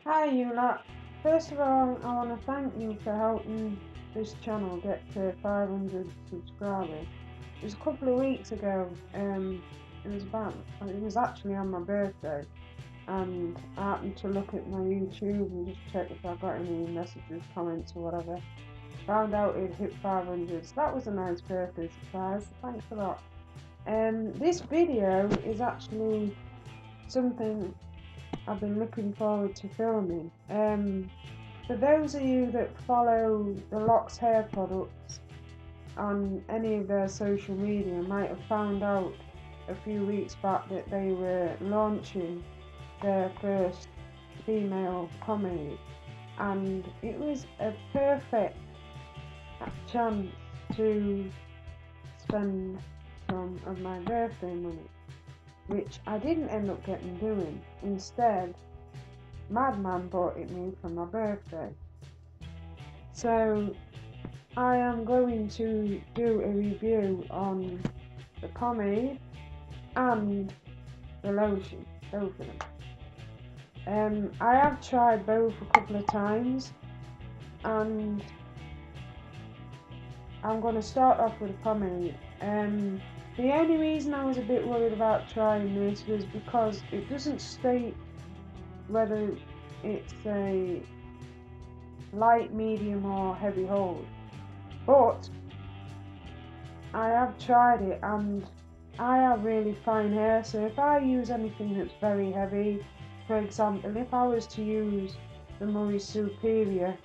Hi Lox. First of all, I want to thank you for helping this channel get to 500 subscribers. It was a couple of weeks ago. It was actually on my birthday, and I happened to look at my YouTube and just check if I got any messages, comments, or whatever. Found out it hit 500. So that was a nice birthday surprise. Thanks a lot. This video is actually something I've been looking forward to filming. For those of you that follow the Lox hair products on any of their social media might have found out a few weeks back that they were launching their first female pomade, and it was a perfect chance to spend some of my birthday money, which I didn't end up getting doing. Instead, Madman bought it me for my birthday. So I am going to do a review on the pomade and the lotion, both of them. I have tried both a couple of times, and I'm going to start off with the pomade. The only reason I was a bit worried about trying this was because it doesn't state whether it's a light, medium or heavy hold, but I have tried it and I have really fine hair, so if I use anything that's very heavy, for example if I was to use the Murray Superior,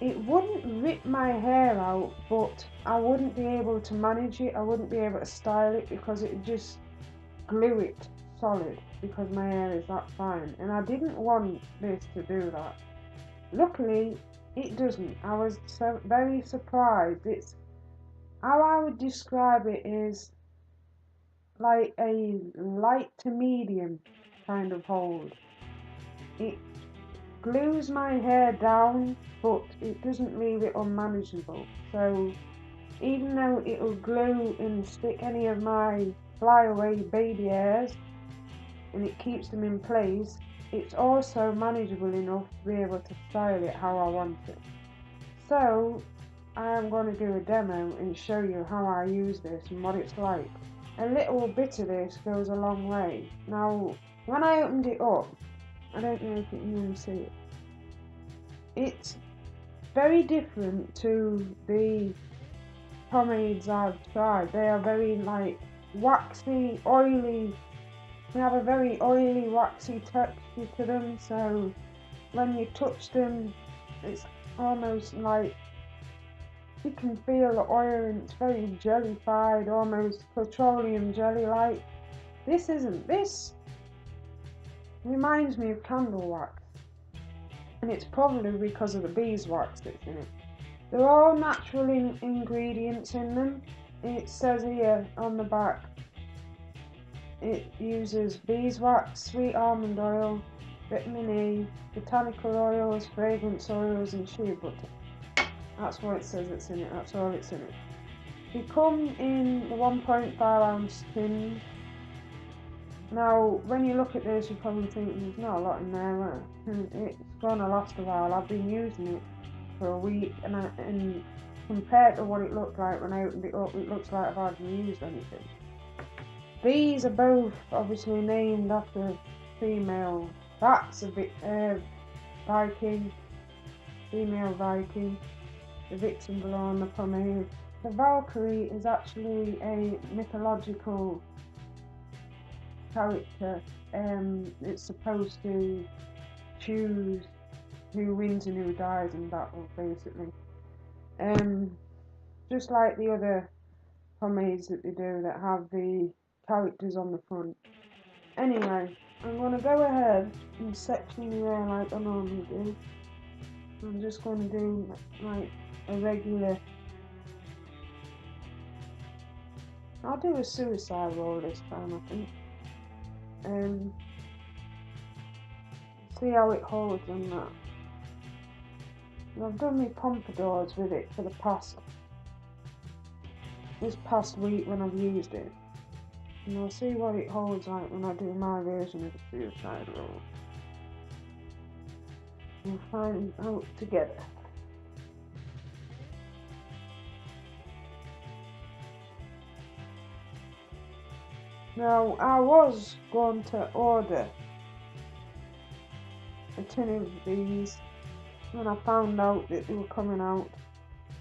it wouldn't rip my hair out, but I wouldn't be able to manage it. I wouldn't be able to style it because it would just glue it solid, because my hair is that fine, and I didn't want this to do that. Luckily it doesn't. I was so very surprised. It's, how I would describe it is like a light to medium kind of hold. It glues my hair down, but it doesn't leave it unmanageable. So even though it'll glue and stick any of my flyaway baby hairs and it keeps them in place, it's also manageable enough to be able to style it how I want it. So I am going to do a demo and show you how I use this and what it's like. A little bit of this goes a long way. Now when I opened it up, I don't know if you can see it, it's very different to the pomades I've tried. They are very like waxy, oily. They have a very oily, waxy texture to them, so when you touch them it's almost like you can feel the oil, and it's very jellified, almost petroleum jelly like. This isn't. This reminds me of candle wax, and it's probably because of the beeswax that's in it. They're all natural ingredients in them. It says here on the back it uses beeswax, sweet almond oil, vitamin E, botanical oils, fragrance oils and shea butter. That's what it says it's in it, that's all it's in it. They come in the 1.5 ounce tins. Now when you look at this you probably think there's not a lot in there. It's gonna last a while. I've been using it for a week, and compared to what it looked like when I opened it up, it looks like I've hardly used anything. These are both obviously named after female. That's a bit Viking, female Viking. The Vixen below on the pomade. The Valkyrie is actually a mythological character. It's supposed to choose who wins and who dies in battle, basically. Just like the other pomades that they do that have the characters on the front. Anyway, I'm going to go ahead and section the hair like I normally do. I'm just going to do like a regular, I'll do a suicide roll this time I think. See how it holds on that. And I've done my pompadours with it for this past week when I've used it. And I'll see what it holds like when I do my version of the suicide roll. We'll find out together. Now, I was going to order a tin of these when I found out that they were coming out.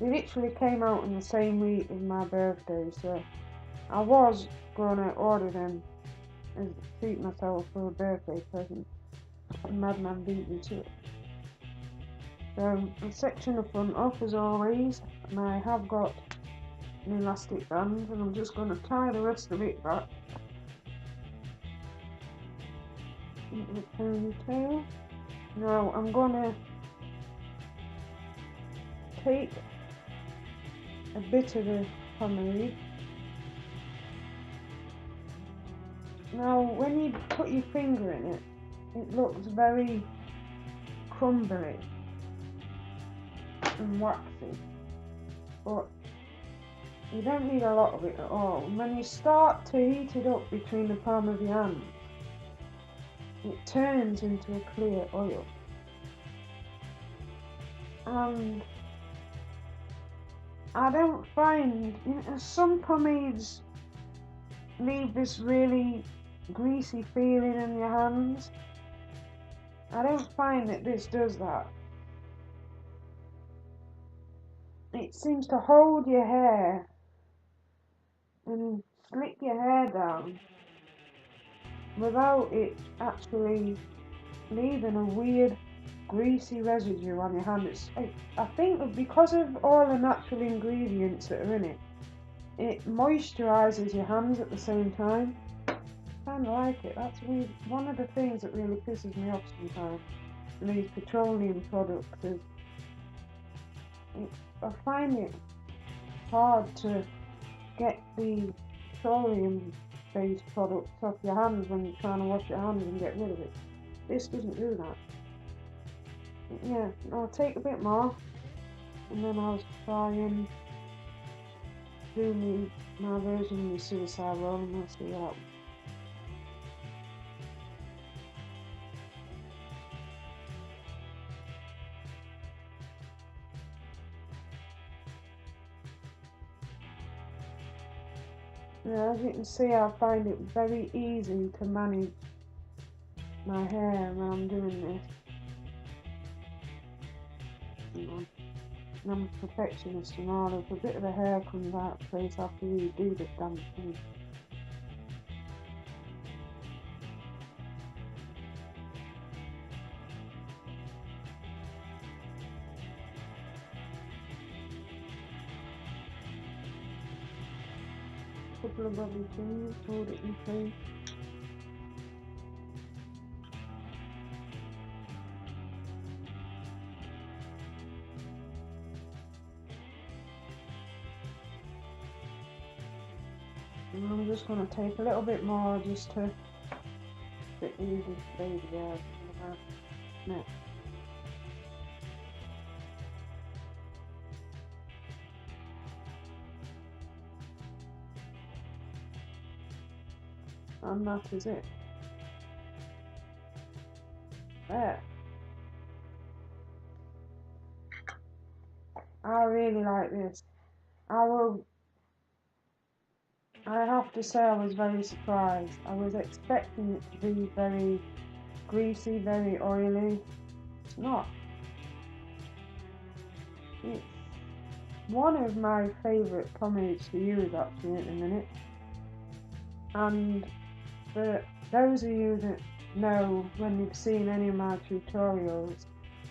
They literally came out in the same week as my birthday, so I was going to order them and treat myself for a birthday present. And Madman beat me to it. So, a section the front off as always, and I have got an elastic band, and I'm just going to tie the rest of it back into the ponytail. Now I'm going to take a bit of the pomade. Now when you put your finger in it, it looks very crumbly and waxy, but you don't need a lot of it at all. When you start to heat it up between the palm of your hand, it turns into a clear oil. And I don't find, some pomades leave this really greasy feeling in your hands. I don't find that this does that. It seems to hold your hair and slick your hair down without it actually leaving a weird greasy residue on your hand. I think because of all the natural ingredients that are in it, it moisturises your hands at the same time. I kind of like it. That's weird. One of the things that really pisses me off sometimes in these petroleum products is I find it hard to get the petroleum based products off your hands when you're trying to wash your hands and get rid of it. This doesn't do that. Yeah, I'll take a bit more and then I'll try and do my version of the suicide roll and we'll see what happens. Yeah, as you can see, I find it very easy to manage my hair when I'm doing this. I'm a perfectionist and all. If a bit of the hair comes out of place after you do the damn thing. A couple of lovely things, hold it in place. And I'm just going to take a little bit more just to get these baby hairs in my neck. And that is it. There. I really like this. I have to say I was very surprised. I was expecting it to be very greasy, very oily. It's not. It's one of my favourite pomades to use actually at the minute. And for those of you that know, when you've seen any of my tutorials,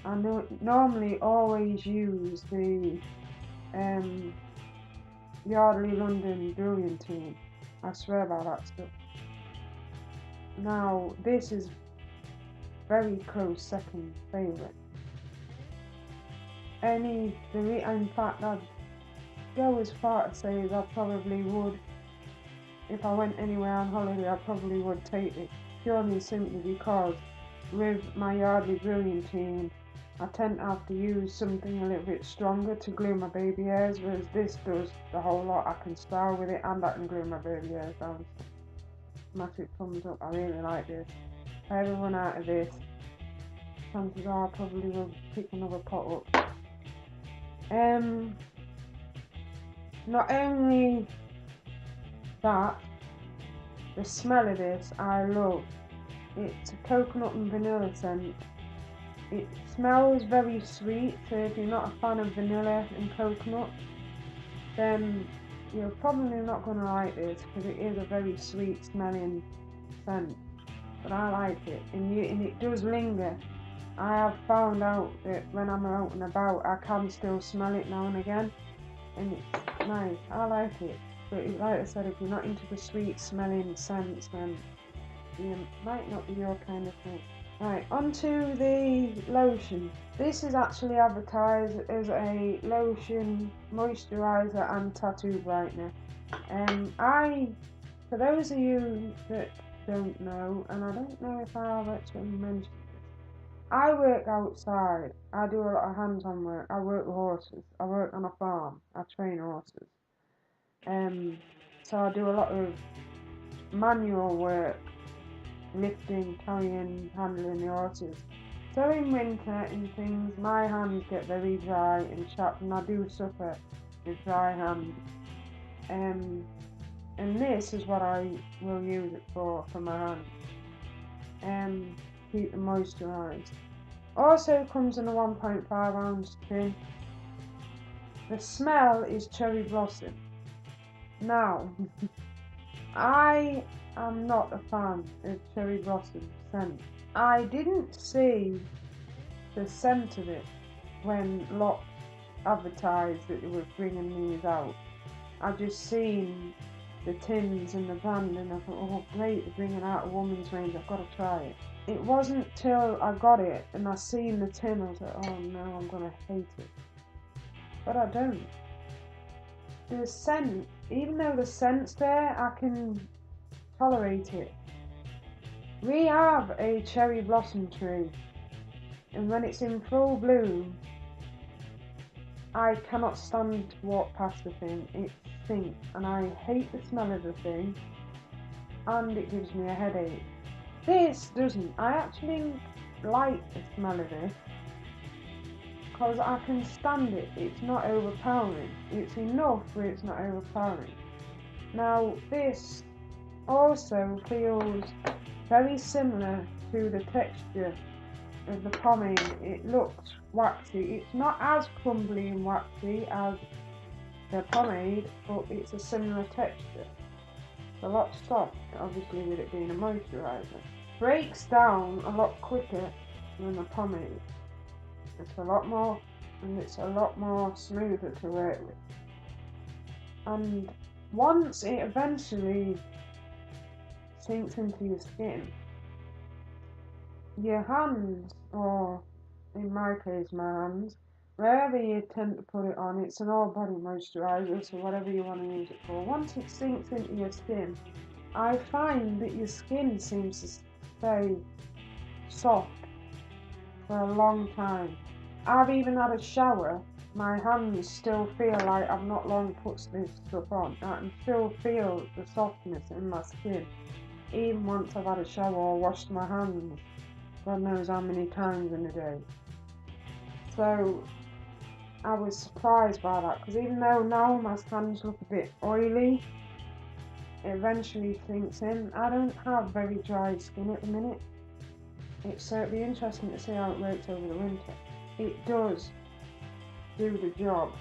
I normally always use the Yardley London Brilliantine. I swear by that stuff. Now this is very close second favourite. In fact, I'd go as far to say as I probably would, if I went anywhere on holiday, I probably would take it, purely and simply because with my Yardley Brilliantine, I tend to have to use something a little bit stronger to glue my baby hairs, whereas this does the whole lot. I can style with it and I can glue my baby hairs down. Massive thumbs up, I really like this. If I ever run out of this, chances are I probably will pick another pot up. Not only that, the smell of this I love. It's a coconut and vanilla scent. It smells very sweet, so if you're not a fan of vanilla and coconut, then you're probably not going to like this, because it is a very sweet smelling scent. But I like it, and it does linger. I have found out that when I'm out and about, I can still smell it now and again, and it's nice. I like it. But like I said, if you're not into the sweet smelling scents, then it might not be your kind of thing. Right, onto the lotion. This is actually advertised as a lotion, moisturiser and tattoo brightener. For those of you that don't know, and I don't know if I've actually mentioned this, I work outside. I do a lot of hands-on work. I work with horses. I work on a farm. I train horses. So I do a lot of manual work, lifting, carrying, handling the horses. So in winter and things, my hands get very dry and chapped, and I do suffer with dry hands. And this is what I will use it for my hands. Keep them moisturised. Also comes in a 1.5 ounce tin. The smell is cherry blossom. Now, I am not a fan of cherry blossom scent. I didn't see the scent of it when Lox advertised that they were bringing these out. I just seen the tins and the brand, and I thought, oh great, they're bringing out a woman's range, I've got to try it. It wasn't till I got it and I seen the tin, I was like, oh no, I'm going to hate it. But I don't. The scent, even though the scent's there, I can tolerate it. We have a cherry blossom tree, and when it's in full bloom, I cannot stand to walk past the thing. It stinks, and I hate the smell of the thing, and it gives me a headache. This doesn't. I actually like the smell of it, because I can stand it. It's not overpowering. It's enough where it's not overpowering. Now, this also feels very similar to the texture of the pomade. It looks waxy. It's not as crumbly and waxy as the pomade, but it's a similar texture. It's a lot soft, obviously, with it being a moisturiser. Breaks down a lot quicker than the pomade. It's a lot more, and it's a lot more smoother to work with. And once it eventually sinks into your skin, your hands, or in my case my hands, wherever you tend to put it on, it's an all body moisturiser, so whatever you want to use it for. Once it sinks into your skin, I find that your skin seems to stay soft for a long time. I've even had a shower, my hands still feel like I've not long put this stuff on. I can still feel the softness in my skin, even once I've had a shower or washed my hands God knows how many times in a day. So I was surprised by that, because even though now my hands look a bit oily, it eventually sinks in. I don't have very dry skin at the minute. It's be interesting to see how it works over the winter. It does do the job,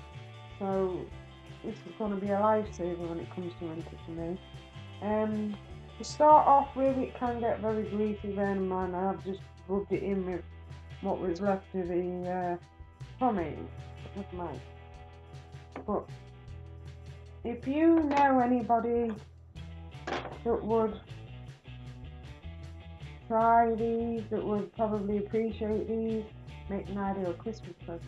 so this is going to be a lifesaver when it comes to winter for me. To start off with, it can get very greasy, bearing in mind I've just rubbed it in with what was left of the pomade. Never mind. But if you know anybody that would try these, that would probably appreciate these, make an ideal Christmas present.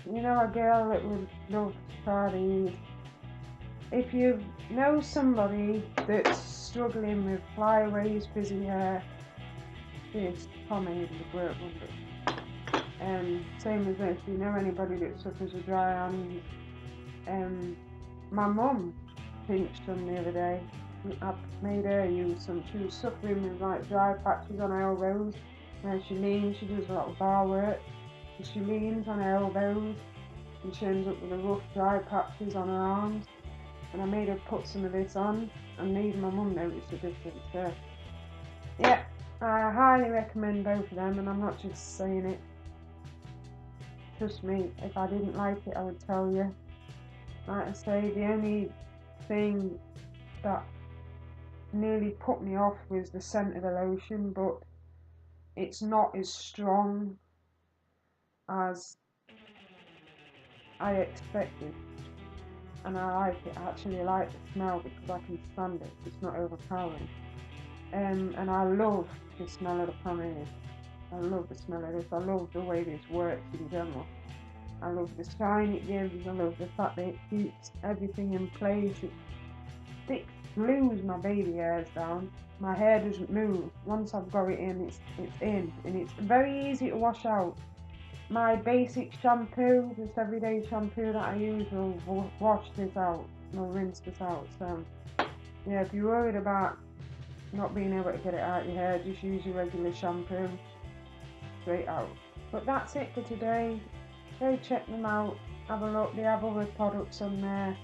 You know, a girl that would love to try these. If you know somebody that's struggling with flyaways, frizzy hair, this pomade would work wonders. Same as this, if you know anybody that suffers with dry hands. My mum pinched them the other day, I've made her use some. She was suffering with like dry patches on her elbows. Where she leans, she does a lot of bar work. And she leans on her elbows and she ends up with the rough dry patches on her arms. And I made her put some of this on, and even my mum noticed the difference. So yeah, I highly recommend both of them, and I'm not just saying it. Trust me, if I didn't like it, I would tell you. Like I say, the only thing that nearly put me off was the scent of the lotion, but it's not as strong as I expected, and I like it. I actually like the smell because I can stand it. It's not overpowering. And I love the smell of the pomade. I love the smell of this. I love the way this works in general. I love the shine it gives. I love the fact that it keeps everything in place. It sticks, glues my baby hairs down. My hair doesn't move. Once I've got it in, it's in, and it's very easy to wash out. My basic shampoo, just everyday shampoo that I use, will wash this out. Will rinse this out. So yeah, if you're worried about not being able to get it out of your hair, just use your regular shampoo straight out. But that's it for today. Go check them out, have a look. They have other products on there,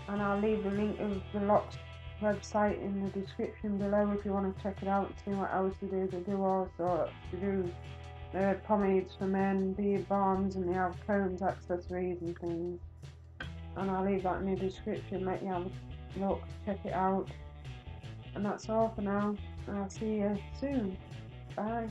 and I'll leave the link of the Lox website in the description below if you want to check it out and see what else they do. They do all sorts. They do pomades for men, beard balms, and they have combs, accessories and things, and I'll leave that in the description. Let you have a look, check it out. And that's all for now. I'll see you soon. Bye.